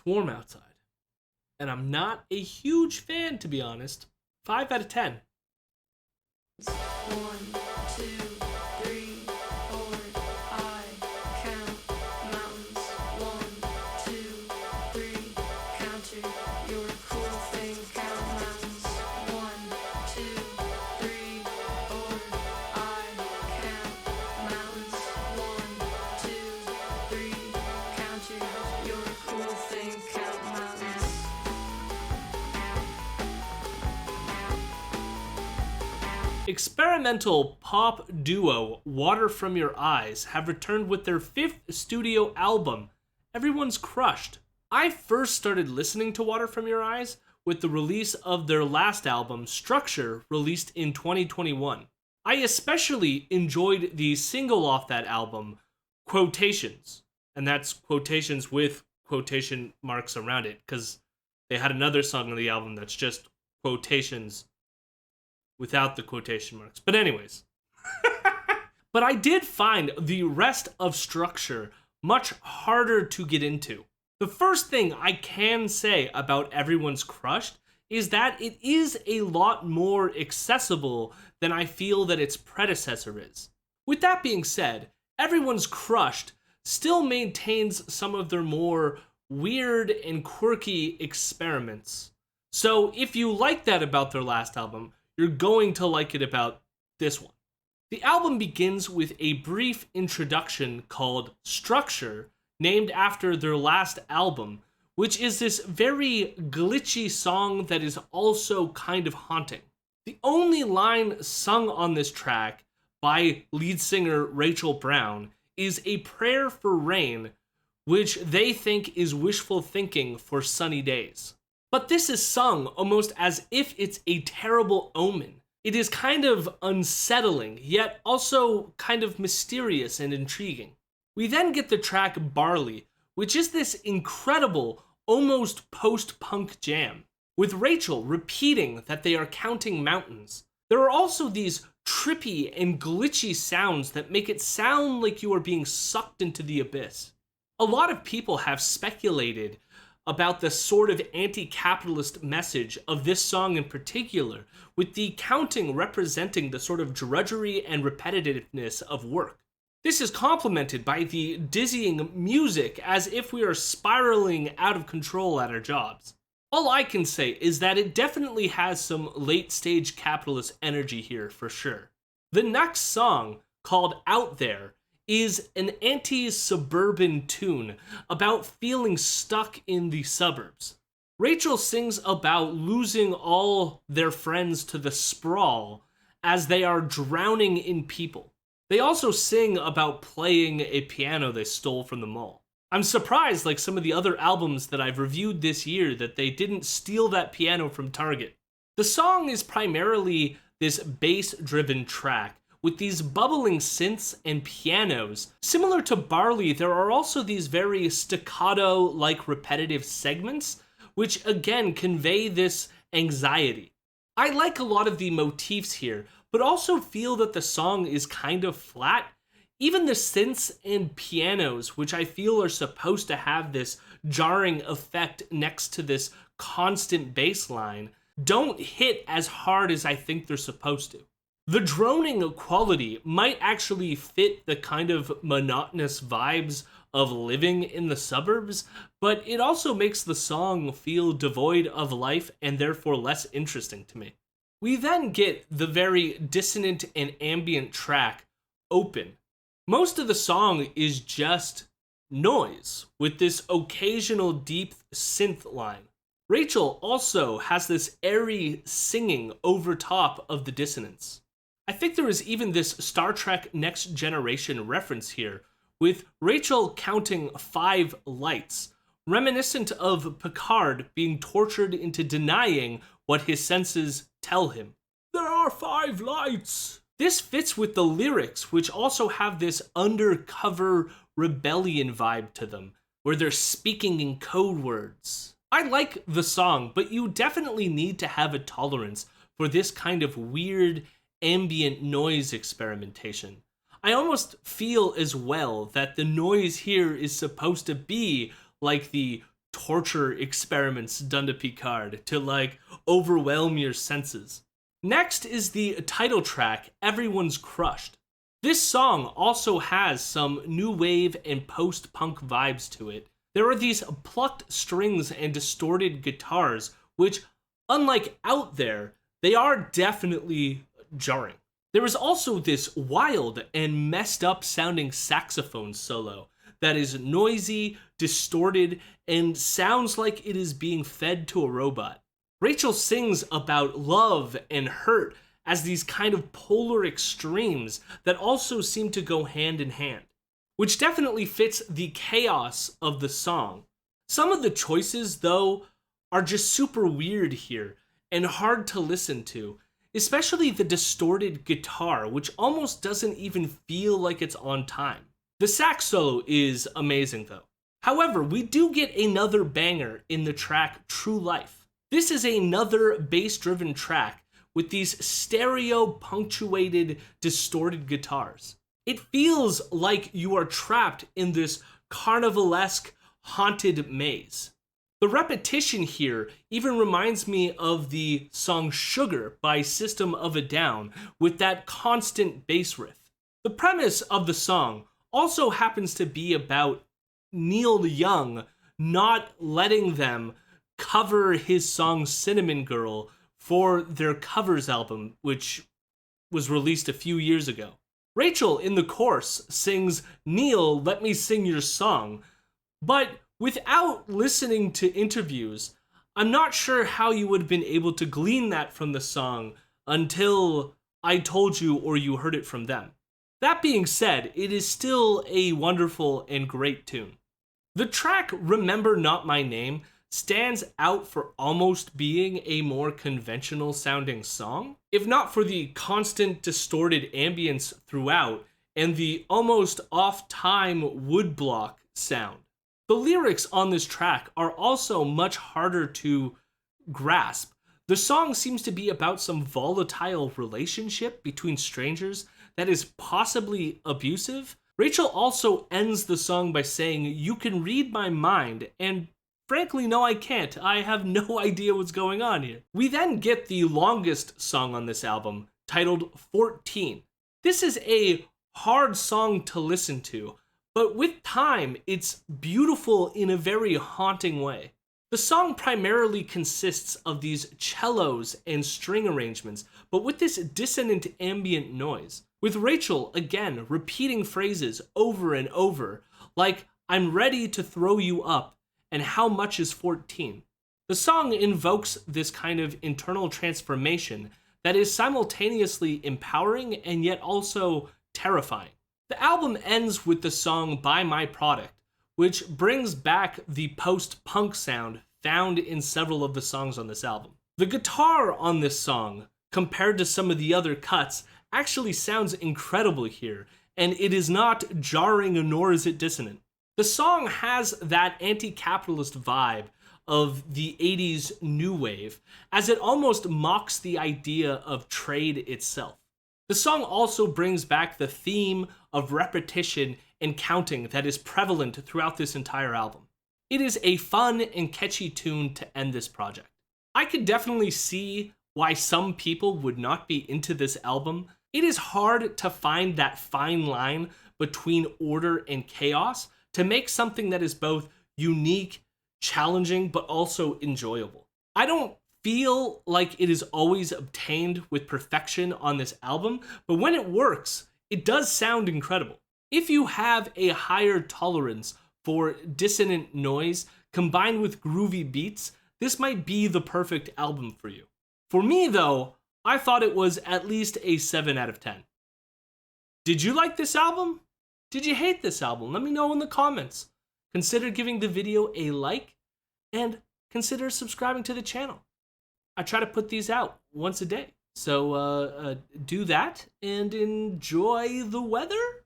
warm outside. And I'm not a huge fan, to be honest. 5 out of 10. One, two, three, four. I count mountains. One, two, three. Counter your cool thing. Count mountains. One, two, three, four. I count mountains. One, two, three. Counter your cool thing. Count mountains. Experimental pop duo Water From Your Eyes have returned with their 5th studio album, Everyone's Crushed. I first started listening to Water From Your Eyes with the release of their last album, Structure, released in 2021. I especially enjoyed the single off that album, Quotations, and that's quotations with quotation marks around it, because they had another song on the album that's just quotations without the quotation marks. But anyways. But I did find the rest of Structure much harder to get into. The first thing I can say about Everyone's Crushed is that it is a lot more accessible than I feel that its predecessor is. With that being said, Everyone's Crushed still maintains some of their more weird and quirky experiments. So if you like that about their last album, you're going to like it about this one. The album begins with a brief introduction called Structure, named after their last album, which is this very glitchy song that is also kind of haunting. The only line sung on this track by lead singer Rachel Brown is a prayer for rain, which they think is wishful thinking for sunny days. But this is sung almost as if it's a terrible omen. It is kind of unsettling, yet also kind of mysterious and intriguing. We then get the track Barley, which is this incredible, almost post-punk jam, with Rachel repeating that they are counting mountains. There are also these trippy and glitchy sounds that make it sound like you are being sucked into the abyss. A lot of people have speculated about the sort of anti-capitalist message of this song in particular, with the counting representing the sort of drudgery and repetitiveness of work. This is complemented by the dizzying music as if we are spiraling out of control at our jobs. All I can say is that it definitely has some late-stage capitalist energy here for sure. The next song, called Out There, is an anti-suburban tune about feeling stuck in the suburbs. Rachel sings about losing all their friends to the sprawl as they are drowning in people. They also sing about playing a piano they stole from the mall. I'm surprised, like some of the other albums that I've reviewed this year, that they didn't steal that piano from Target. The song is primarily this bass-driven track, with these bubbling synths and pianos. Similar to Barley, there are also these very staccato-like repetitive segments, which again convey this anxiety. I like a lot of the motifs here, but also feel that the song is kind of flat. Even the synths and pianos, which I feel are supposed to have this jarring effect next to this constant bass line, don't hit as hard as I think they're supposed to. The droning quality might actually fit the kind of monotonous vibes of living in the suburbs, but it also makes the song feel devoid of life and therefore less interesting to me. We then get the very dissonant and ambient track, Open. Most of the song is just noise, with this occasional deep synth line. Rachel also has this airy singing over top of the dissonance. I think there is even this Star Trek Next Generation reference here, with Rachel counting 5 lights, reminiscent of Picard being tortured into denying what his senses tell him. There are 5 lights! This fits with the lyrics, which also have this undercover rebellion vibe to them, where they're speaking in code words. I like the song, but you definitely need to have a tolerance for this kind of weird ambient noise experimentation. I almost feel as well that the noise here is supposed to be like the torture experiments done to Picard to like overwhelm your senses. Next is the title track, Everyone's Crushed. This song also has some new wave and post-punk vibes to it. There are these plucked strings and distorted guitars, which, unlike Out There, they are definitely jarring. There is also this wild and messed up sounding saxophone solo that is noisy, distorted, and sounds like it is being fed to a robot. Rachel sings about love and hurt as these kind of polar extremes that also seem to go hand in hand, which definitely fits the chaos of the song. Some of the choices, though, are just super weird here and hard to listen to, especially the distorted guitar, which almost doesn't even feel like it's on time. The sax solo is amazing, though. However, we do get another banger in the track True Life. This is another bass-driven track with these stereo-punctuated, distorted guitars. It feels like you are trapped in this carnivalesque, haunted maze. The repetition here even reminds me of the song Sugar by System of a Down with that constant bass riff. The premise of the song also happens to be about Neil Young not letting them cover his song Cinnamon Girl for their covers album, which was released a few years ago. Rachel, in the chorus, sings, "Neil, let me sing your song," but without listening to interviews, I'm not sure how you would have been able to glean that from the song until I told you or you heard it from them. That being said, it is still a wonderful and great tune. The track Remember Not My Name stands out for almost being a more conventional sounding song, if not for the constant distorted ambience throughout and the almost off-time woodblock sound. The lyrics on this track are also much harder to grasp. The song seems to be about some volatile relationship between strangers that is possibly abusive. Rachel also ends the song by saying, "You can read my mind," and frankly, no, I can't. I have no idea what's going on here. We then get the longest song on this album, titled 14. This is a hard song to listen to, but with time, it's beautiful in a very haunting way. The song primarily consists of these cellos and string arrangements, but with this dissonant ambient noise. With Rachel, again, repeating phrases over and over, like, "I'm ready to throw you up," and "How much is 14?" The song invokes this kind of internal transformation that is simultaneously empowering and yet also terrifying. The album ends with the song Buy My Product, which brings back the post-punk sound found in several of the songs on this album. The guitar on this song, compared to some of the other cuts, actually sounds incredible here, and it is not jarring nor is it dissonant. The song has that anti-capitalist vibe of the 80s new wave, as it almost mocks the idea of trade itself. The song also brings back the theme of repetition and counting that is prevalent throughout this entire album. It is a fun and catchy tune to end this project. I could definitely see why some people would not be into this album. It is hard to find that fine line between order and chaos to make something that is both unique, challenging, but also enjoyable. I don't feel like it is always obtained with perfection on this album, but when it works, it does sound incredible. If you have a higher tolerance for dissonant noise combined with groovy beats, this might be the perfect album for you. For me, though, I thought it was at least a 7 out of 10. Did you like this album? Did you hate this album? Let me know in the comments. Consider giving the video a like and consider subscribing to the channel. I try to put these out once a day. So do that and enjoy the weather.